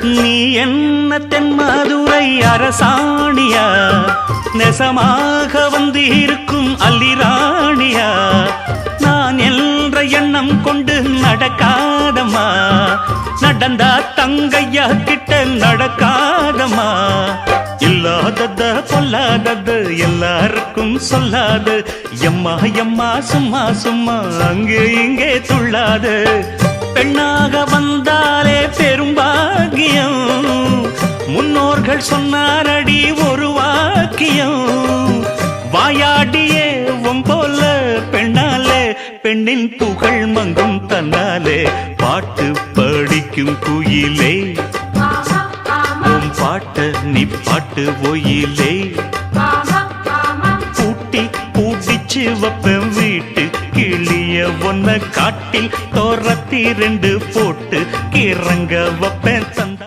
நீ என்ன தென்மதுரை அரசாணியா, நெசமாக வந்து இருக்கும் அல்லிராணியா, நான் என்ற எண்ணம் கொண்டு நடக்காதம்மா, நடந்தா தங்கையா கிட்ட நடக்காதம்மா. இல்லாதத பொல்லாதது எல்லாருக்கும் சொல்லாது, எம்மா எம்மா சும்மா சும்மா அங்கே இங்கே துள்ளாது. பெண்ணாக வந்தாலே பெரும்பாகியம், முன்னோர்கள் சொன்னாரடி ஒரு வாக்கியம். வாயாடியே போல பெண்ணாலே, பெண்ணின் புகழ் மங்கும் தன்னாலே. பாட்டு படிக்கும் குயிலே, உன் பாட்ட நீ பாட்டு ஒயிலே. பூட்டி பூட்டிச்சு வப்பேன் வீட்டு கிளிய, ஒன்ன காட்டில் தோரத்தி 2 போட்டு கிறங்க வப்பேன் தந்த